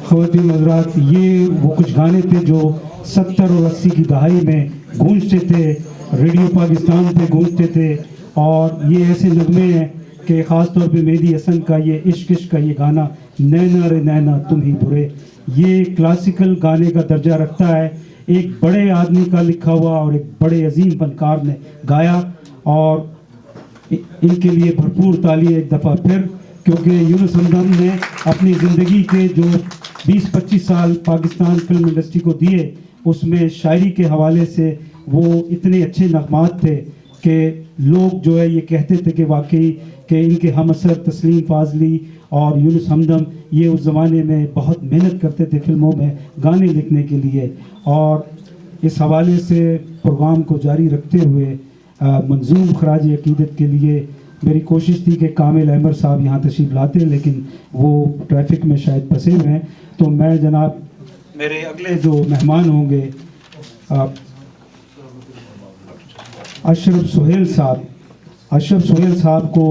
خواتین حضرات، یہ وہ کچھ گانے تھے جو 70 اور 80 کی دہائی میں گونجتے تھے، ریڈیو پاکستان پہ گونجتے تھے، اور یہ ایسے نغمے ہیں کہ خاص طور پہ مہدی حسن کا یہ عشق عشق کا یہ گانا نینا رے نینا تم ہی برے، یہ کلاسیکل گانے کا درجہ رکھتا ہے، ایک بڑے آدمی کا لکھا ہوا اور ایک بڑے عظیم فنکار نے گایا، اور ان کے لیے بھرپور تالی ایک دفعہ پھر، کیونکہ یونس ہمدم نے اپنی زندگی کے جو 20-25 سال پاکستان فلم انڈسٹری کو دیے، اس میں شاعری کے حوالے سے وہ اتنے اچھے نغمات تھے کہ لوگ جو ہے یہ کہتے تھے کہ واقعی کہ ان کے ہم اثر تسلیم فاضلی اور یونس ہمدم یہ اس زمانے میں بہت محنت کرتے تھے فلموں میں گانے لکھنے کے لیے، اور اس حوالے سے پروگرام کو جاری رکھتے ہوئے منظوم خراج عقیدت کے لیے میری کوشش تھی کہ کامل احمد صاحب یہاں تشریف لاتے، لیکن وہ ٹریفک میں شاید پھنسے ہوئے ہیں، تو میں جناب میرے اگلے جو مہمان ہوں گے اشرف سہیل صاحب کو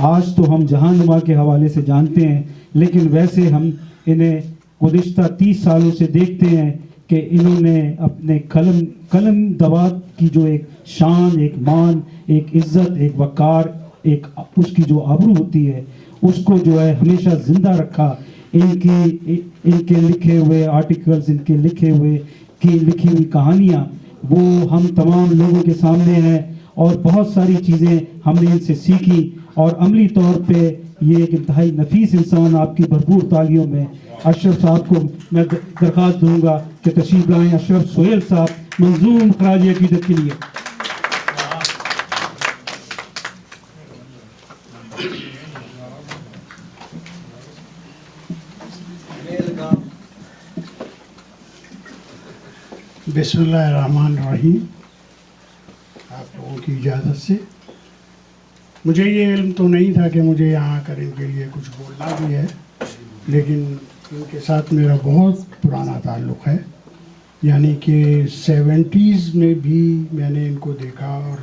آج تو ہم جہاں نما کے حوالے سے جانتے ہیں، لیکن ویسے ہم انہیں گزشتہ 30 سالوں سے دیکھتے ہیں کہ انہوں نے اپنے قلم دوات کی جو ایک شان، ایک مان، ایک عزت، ایک وقار، ایک اس کی جو آبرو ہوتی ہے، اس کو جو ہے ہمیشہ زندہ رکھا۔ ان کے لکھے ہوئے آرٹیکلز، ان کے لکھی ہوئی کہانیاں وہ ہم تمام لوگوں کے سامنے ہیں، اور بہت ساری چیزیں ہم نے ان سے سیکھی، اور عملی طور پہ یہ ایک انتہائی نفیس انسان، آپ کی بھرپور تالیوں میں اشرف صاحب کو میں درخواست دوں گا کہ تشریف لائیں۔ اشرف سہیل صاحب منظوم خراج عقیدت کے لیے۔ بسم اللہ الرحمن الرحیم۔ آپ لوگوں کی اجازت سے مجھے یہ علم تو نہیں تھا کہ مجھے یہاں کر ان کے لیے کچھ بولنا بھی ہے، لیکن ان کے ساتھ میرا بہت پرانا تعلق ہے، یعنی کہ 70s میں بھی میں نے ان کو دیکھا، اور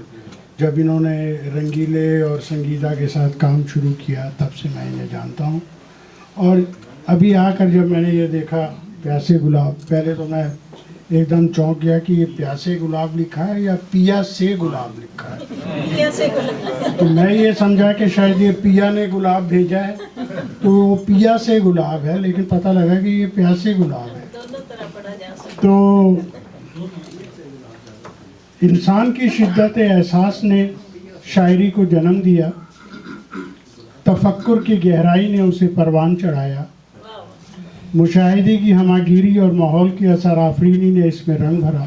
جب انہوں نے رنگیلے اور سنگیتا کے ساتھ کام شروع کیا تب سے میں انہیں جانتا ہوں، اور ابھی آ کر جب میں نے یہ دیکھا پیاسے گلاب، پہلے تو میں ایک دم چونک گیا کہ یہ پیاسے گلاب لکھا ہے یا پیا سے گلاب لکھا ہے، تو میں یہ سمجھا کہ شاید یہ پیا نے گلاب بھیجا ہے تو وہ پیا سے گلاب ہے، لیکن پتہ لگا کہ یہ پیاسے گلاب ہے۔ تو انسان کی شدت احساس نے شاعری کو جنم دیا، تفکر کی گہرائی نے اسے پروان چڑھایا، مشاہدے کی ہماگیری اور ماحول کی اثر آفرینی نے اس میں رنگ بھرا،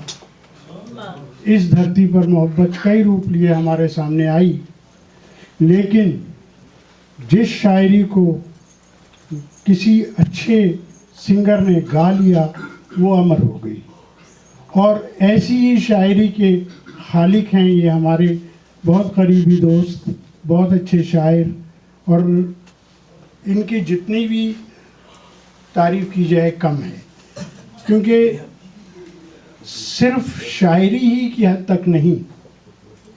اس دھرتی پر محبت کئی روپ لیے ہمارے سامنے آئی، لیکن جس شاعری کو کسی اچھے سنگر نے گا لیا وہ امر ہو گئی، اور ایسی ہی شاعری کے خالق ہیں یہ ہمارے بہت قریبی دوست، بہت اچھے شاعر، اور ان کی جتنی بھی تعریف کی جائے کم ہے، کیونکہ صرف شاعری ہی کی حد تک نہیں،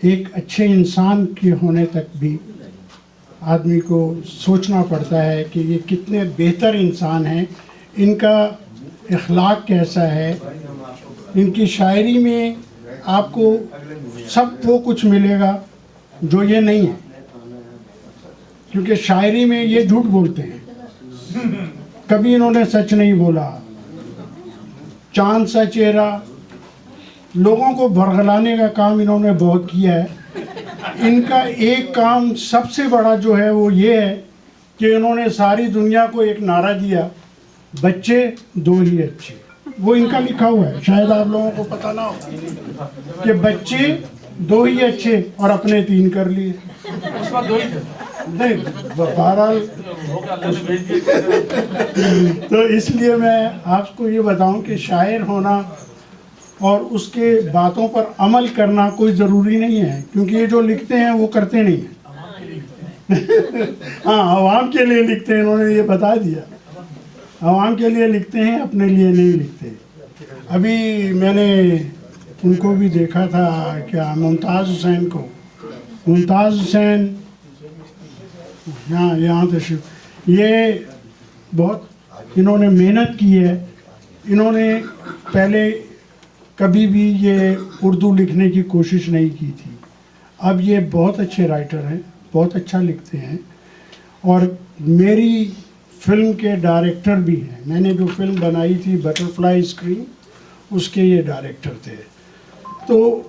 ایک اچھے انسان کے ہونے تک بھی آدمی کو سوچنا پڑتا ہے کہ یہ کتنے بہتر انسان ہیں، ان کا اخلاق کیسا ہے۔ ان کی شاعری میں آپ کو سب وہ کچھ ملے گا جو یہ نہیں ہے، کیونکہ شاعری میں یہ جھوٹ بولتے ہیں، کبھی انہوں نے سچ نہیں بولا، چاند سا چہرہ، لوگوں کو بھرگلانے کا کام انہوں نے بہت کیا ہے۔ ان کا ایک کام سب سے بڑا جو ہے وہ یہ ہے کہ انہوں نے ساری دنیا کو ایک نعرہ دیا، بچے دو ہی اچھے، وہ ان کا لکھا ہوا ہے، شاید آپ لوگوں کو پتہ نہ ہو کہ بچے دو ہی اچھے اور اپنے 3 کر لیے، نہیں بہرحال۔ تو اس لیے میں آپ کو یہ بتاؤں کہ شاعر ہونا اور اس کے باتوں پر عمل کرنا کوئی ضروری نہیں ہے، کیونکہ یہ جو لکھتے ہیں وہ کرتے نہیں ہیں، ہاں عوام کے لیے لکھتے ہیں، انہوں نے یہ بتا دیا، عوام کے لیے لکھتے ہیں، اپنے لیے نہیں لکھتے۔ ابھی میں نے ان کو بھی دیکھا تھا، کیا ممتاز حسین کو، ممتاز حسین یہاں تشریف، یہ بہت انہوں نے محنت کی ہے، انہوں نے پہلے کبھی بھی یہ اردو لکھنے کی کوشش نہیں کی تھی، اب یہ بہت اچھے رائٹر ہیں، بہت اچھا لکھتے ہیں، اور میری فلم کے ڈائریکٹر بھی ہیں۔ میں نے جو فلم بنائی تھی بٹر فلائی اسکرین، اس کے یہ ڈائریکٹر تھے۔ تو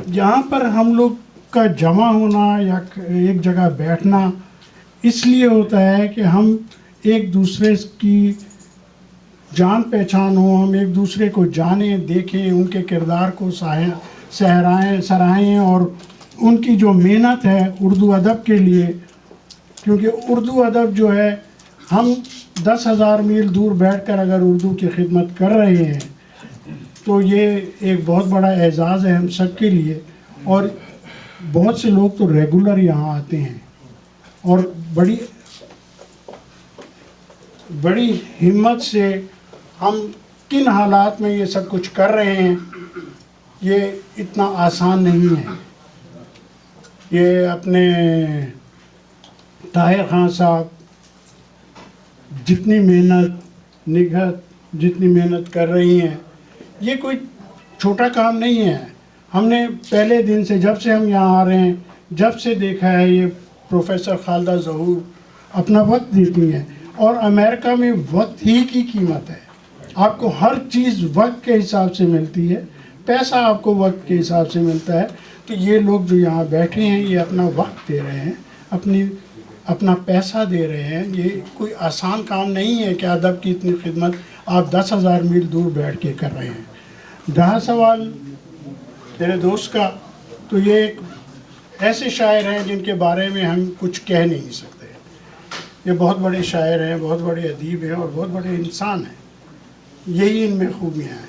یہاں پر ہم لوگ کا جمع ہونا یا ایک جگہ بیٹھنا اس لیے ہوتا ہے کہ ہم ایک دوسرے کی جان پہچان ہو، ہم ایک دوسرے کو جانیں، دیکھیں، ان کے کردار کو سراہیں، اور ان کی جو محنت ہے اردو ادب کے لیے، کیونکہ اردو ادب جو ہے، ہم 10,000 میل دور بیٹھ کر اگر اردو کی خدمت کر رہے ہیں تو یہ ایک بہت بڑا اعزاز ہے ہم سب کے لیے۔ اور بہت سے لوگ تو ریگولر یہاں آتے ہیں، اور بڑی ہمت سے ہم کن حالات میں یہ سب کچھ کر رہے ہیں، یہ اتنا آسان نہیں ہے۔ یہ اپنے طاہر خان صاحب جتنی محنت نگہت جتنی محنت کر رہی ہیں، یہ کوئی چھوٹا کام نہیں ہے۔ ہم نے پہلے دن سے، جب سے ہم یہاں آ رہے ہیں، جب سے دیکھا ہے، یہ پروفیسر خالدہ ظہور اپنا وقت دیتی ہیں، اور امریکہ میں وقت ہی کی قیمت ہے، آپ کو ہر چیز وقت کے حساب سے ملتی ہے، پیسہ آپ کو وقت کے حساب سے ملتا ہے۔ تو یہ لوگ جو یہاں بیٹھے ہیں، یہ اپنا وقت دے رہے ہیں، اپنا پیسہ دے رہے ہیں۔ یہ کوئی آسان کام نہیں ہے کہ ادب کی اتنی خدمت آپ 10,000 میل دور بیٹھ کے کر رہے ہیں۔ رہا سوال میرے دوست کا، تو یہ ایک ایسے شاعر ہیں جن کے بارے میں ہم کچھ کہہ نہیں سکتے۔ یہ بہت بڑے شاعر ہیں، بہت بڑے ادیب ہیں، اور بہت بڑے انسان ہیں، یہی ان میں خوبیاں ہیں۔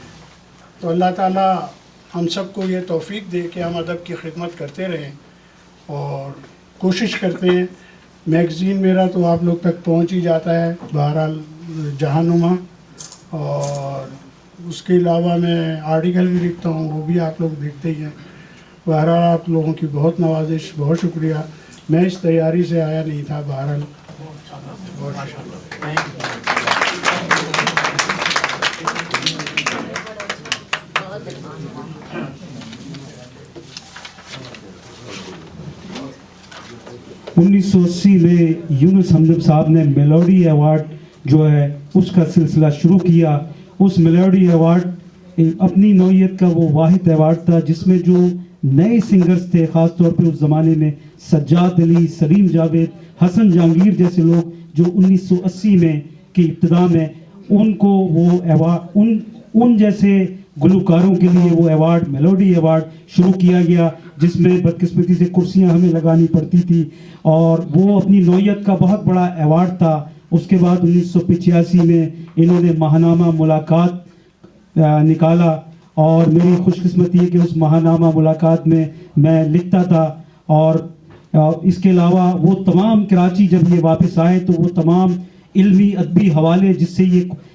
تو اللہ تعالیٰ ہم سب کو یہ توفیق دے کہ ہم ادب کی خدمت کرتے رہیں، اور کوشش کرتے ہیں۔ میگزین میرا تو آپ لوگ تک پہنچ ہی جاتا ہے، بہرحال جہانما، اور اس کے علاوہ میں آرٹیکل بھی لکھتا ہوں، وہ بھی آپ لوگ دیکھتے ہی ہیں۔ بہرحال آپ لوگوں کی بہت نوازش، بہت شکریہ۔ میں اس تیاری سے آیا نہیں تھا، بہرحال بہت شکریہ۔ 1980 میں یونس ہمدم صاحب نے میلوڈی ایوارڈ جو ہے اس کا سلسلہ شروع کیا۔ اس میلوڈی ایوارڈ اپنی نوعیت کا وہ واحد ایوارڈ تھا جس میں جو نئے سنگرز تھے، خاص طور پہ اس زمانے میں سجاد علی، سلیم جاوید، حسن جہانگیر جیسے لوگ جو 1980 میں کی ابتدا میں، ان کو وہ ایوارڈ ان جیسے گلوکاروں کے لیے وہ ایوارڈ میلوڈی ایوارڈ شروع کیا گیا، جس میں بدقسمتی سے کرسیاں ہمیں لگانی پڑتی تھی، اور وہ اپنی نوعیت کا بہت بڑا ایوارڈ تھا۔ اس کے بعد 1985 میں انہوں نے ماہنامہ ملاقات نکالا، اور میری خوش قسمتی ہے کہ اس ماہنامہ ملاقات میں میں لکھتا تھا، اور اس کے علاوہ وہ تمام کراچی جب یہ واپس آئے تو وہ تمام علمی ادبی حوالے جس سے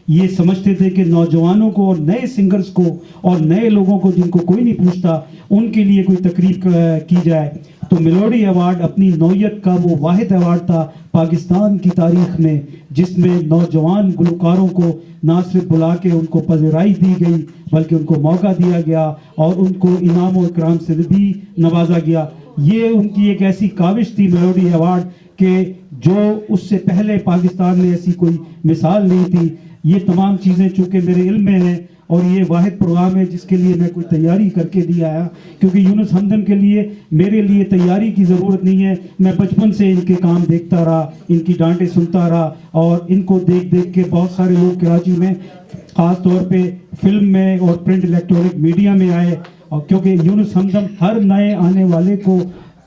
یہ سمجھتے تھے کہ نوجوانوں کو اور نئے سنگرز کو اور نئے لوگوں کو جن کو کوئی نہیں پوچھتا ان کے لیے کوئی تقریب کی جائے، تو میلوڈی ایوارڈ اپنی نوعیت کا وہ واحد ایوارڈ تھا پاکستان کی تاریخ میں جس میں نوجوان گلوکاروں کو نہ صرف بلا کے ان کو پذیرائی دی گئی بلکہ ان کو موقع دیا گیا اور ان کو انعام و اکرام سے بھی نوازا گیا۔ یہ ان کی ایک ایسی کاوش تھی میلوڈی ایوارڈ کہ جو اس سے پہلے پاکستان میں ایسی کوئی مثال نہیں تھی۔ یہ تمام چیزیں چونکہ میرے علم میں ہیں، اور یہ واحد پروگرام ہے جس کے لیے میں کوئی تیاری کر کے نہیں آیا، کیونکہ یونس ہمدم کے لیے میرے لیے تیاری کی ضرورت نہیں ہے۔ میں بچپن سے ان کے کام دیکھتا رہا، ان کی ڈانٹیں سنتا رہا، اور ان کو دیکھ دیکھ کے بہت سارے لوگ کراچی میں خاص طور پہ فلم میں اور پرنٹ الیکٹرانک میڈیا میں آئے، اور کیونکہ یونس ہمدم ہر نئے آنے والے کو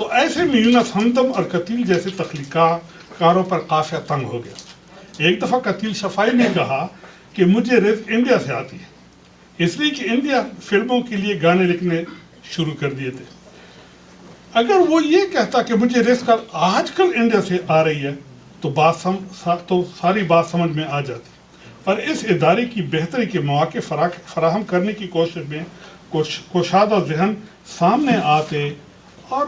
تو ایسے میں یونس ہمدم اور قتیل جیسے تخلیقاروں پر قافیہ تنگ ہو گیا۔ ایک دفعہ قتیل شفائی نے کہا کہ مجھے رزق انڈیا سے آتی ہے، اس لیے کہ انڈیا فلموں کے لیے گانے لکھنے شروع کر دیے تھے۔ اگر وہ یہ کہتا کہ مجھے رزق آج کل انڈیا سے آ رہی ہے تو ساری بات سمجھ میں آ جاتی، اور اس ادارے کی بہتری کے مواقع فراہم کرنے کی کوشش میں کشادہ ذہن سامنے آتے۔ اور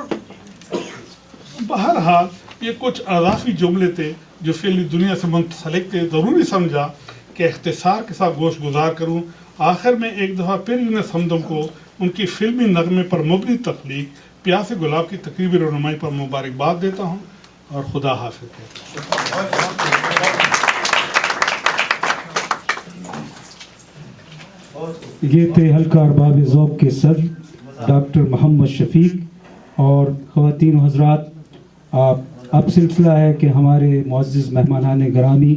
بہرحال یہ کچھ اضافی جملے تھے جو فعلی دنیا سے منسلک تھے۔ ضروری سمجھا کہ اختصار کے ساتھ گوش گزار کروں۔ آخر میں ایک دفعہ پھر یونس ہمدم کو ان کی فلمی نغمے پر مبنی تخلیق پیاس گلاب کی تقریبی رونمائی پر مبارکباد دیتا ہوں، اور خدا حافظ کہتا ہوں۔ یہ تھے حلقہ ارباب ذوق کے صدر ڈاکٹر محمد شفیق۔ اور خواتین و حضرات، اب سلسلہ ہے کہ ہمارے معزز مہمانان گرامی،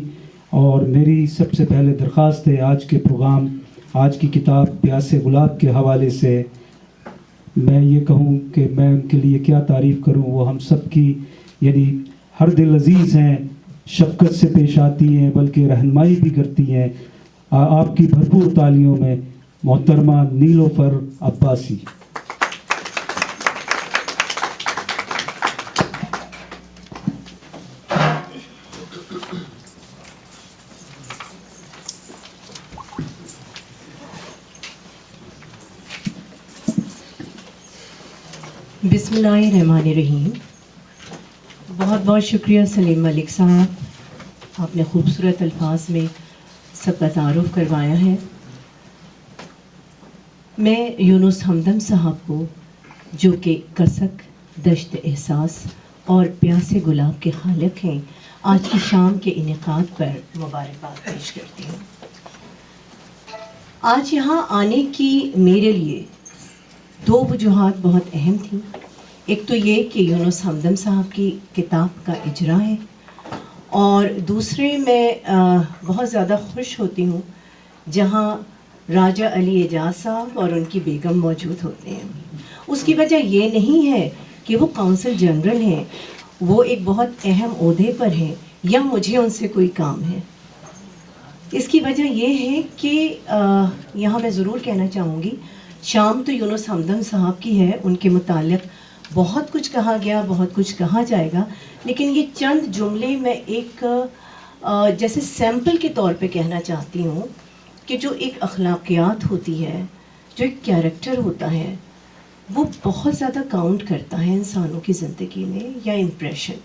اور میری سب سے پہلے درخواست ہے آج کے پروگرام، آج کی کتاب پیاس گلاب کے حوالے سے میں یہ کہوں کہ میں ان کے لیے کیا تعریف کروں۔ وہ ہم سب کی یعنی ہر دل عزیز ہیں، شفقت سے پیش آتی ہیں، بلکہ رہنمائی بھی کرتی ہیں۔ آپ کی بھرپور تالیوں میں محترمہ نیلوفر عباسی۔ بسم اللہ الرحمن الرحیم۔ بہت بہت شکریہ سلیم ملک صاحب، آپ نے خوبصورت الفاظ میں سب کا تعارف کروایا ہے۔ میں یونس ہمدم صاحب کو، جو کہ کسک، دشت احساس اور پیاس گلاب کے خالق ہیں، آج کی شام کے انعقاد پر مبارکباد پیش کرتی ہوں۔ آج یہاں آنے کی میرے لیے دو وجوہات بہت اہم تھیں۔ ایک تو یہ کہ یونس ہمدم صاحب کی کتاب کا اجرا ہے، اور دوسرے میں بہت زیادہ خوش ہوتی ہوں جہاں راجہ علی اعجاز صاحب اور ان کی بیگم موجود ہوتے ہیں۔ اس کی وجہ یہ نہیں ہے کہ وہ قونصل جنرل ہیں، وہ ایک بہت اہم عہدے پر ہیں یا مجھے ان سے کوئی کام ہے۔ اس کی وجہ یہ ہے کہ یہاں میں ضرور کہنا چاہوں گی، شام تو یونس ہمدم صاحب کی ہے، ان کے متعلق بہت کچھ کہا گیا، بہت کچھ کہا جائے گا، لیکن یہ چند جملے میں ایک جیسے سیمپل کے طور پہ کہنا چاہتی ہوں کہ جو ایک اخلاقیات ہوتی ہے، جو ایک کیریکٹر ہوتا ہے، وہ بہت زیادہ کاؤنٹ کرتا ہے انسانوں کی زندگی میں، یا امپریشن۔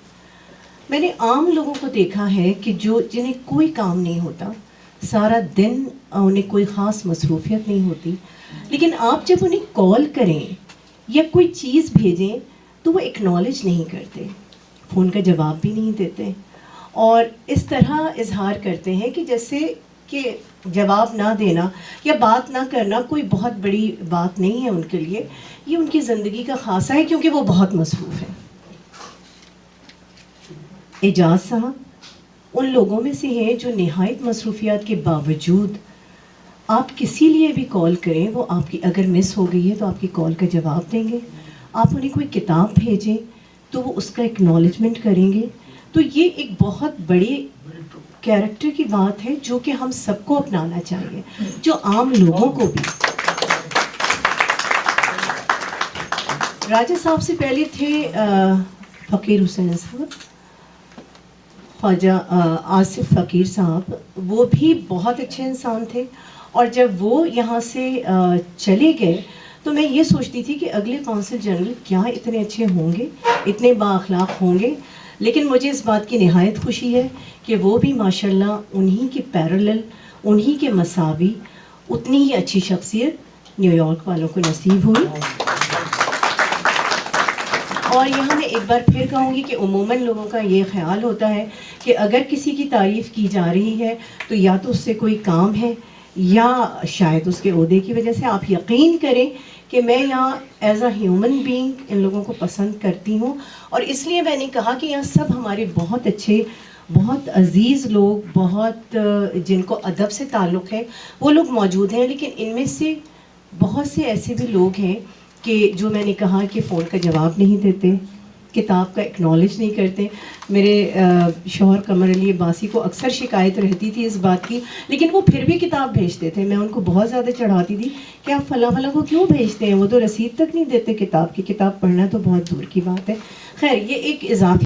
میں نے عام لوگوں کو دیکھا ہے کہ جنہیں کوئی کام نہیں ہوتا، سارا دن انہیں کوئی خاص مصروفیت نہیں ہوتی، لیکن آپ جب انہیں کال کریں یا کوئی چیز بھیجیں تو وہ اکنالج نہیں کرتے، فون کا جواب بھی نہیں دیتے، اور اس طرح اظہار کرتے ہیں کہ جیسے کہ جواب نہ دینا یا بات نہ کرنا کوئی بہت بڑی بات نہیں ہے ان کے لیے، یہ ان کی زندگی کا خاصہ ہے کیونکہ وہ بہت مصروف ہیں۔ اعجاز صاحب ان لوگوں میں سے ہیں جو نہایت مصروفیات کے باوجود آپ کسی لیے بھی کال کریں، وہ آپ کی اگر مس ہو گئی ہے تو آپ کی کال کا جواب دیں گے، آپ انہیں کوئی کتاب بھیجیں تو وہ اس کا اکنالجمنٹ کریں گے۔ تو یہ ایک بہت بڑی کیریکٹر کی بات ہے جو کہ ہم سب کو اپنانا چاہیے، جو عام لوگوں کو بھی۔ راجہ صاحب سے پہلے تھے فقیر حسین صاحب، خواجہ آصف فقیر صاحب، وہ بھی بہت اچھے انسان تھے، اور جب وہ یہاں سے چلے گئے تو میں یہ سوچتی تھی کہ اگلے قونصل جنرل کیا اتنے اچھے ہوں گے، اتنے با اخلاق ہوں گے، لیکن مجھے اس بات کی نہایت خوشی ہے کہ وہ بھی ماشاءاللہ انہی کے پیرالل، انہی کے مساوی اتنی ہی اچھی شخصیت نیو یارک والوں کو نصیب ہوئی۔ اور یہاں میں ایک بار پھر کہوں گی کہ عموماً لوگوں کا یہ خیال ہوتا ہے کہ اگر کسی کی تعریف کی جا رہی ہے تو یا تو اس سے کوئی کام ہے یا شاید اس کے عہدے کی وجہ سے۔ آپ یقین کریں کہ میں یہاں as a human being in لوگوں کو پسند کرتی ہوں، اور اس لیے میں نے کہا کہ یہاں سب ہمارے بہت اچھے، بہت عزیز لوگ، بہت جن کو ادب سے تعلق ہے، وہ لوگ موجود ہیں، لیکن ان میں سے بہت سے ایسے بھی لوگ ہیں کہ جو میں نے کہا کہ فون کا جواب نہیں دیتے، کتاب کا اکنالج نہیں کرتے. میرے شوہر قمر علی عباسی کو اکثر شکایت رہتی تھی اس بات کی, لیکن وہ پھر بھی کتاب بھیجتے تھے. میں ان کو بہت زیادہ چڑھاتی تھی کہ آپ فلاں فلاں کو کیوں بھیجتے ہیں, وہ تو رسید تک نہیں دیتے کتاب کی, کتاب پڑھنا تو بہت دور کی بات ہے. خیر, یہ ایک اضافی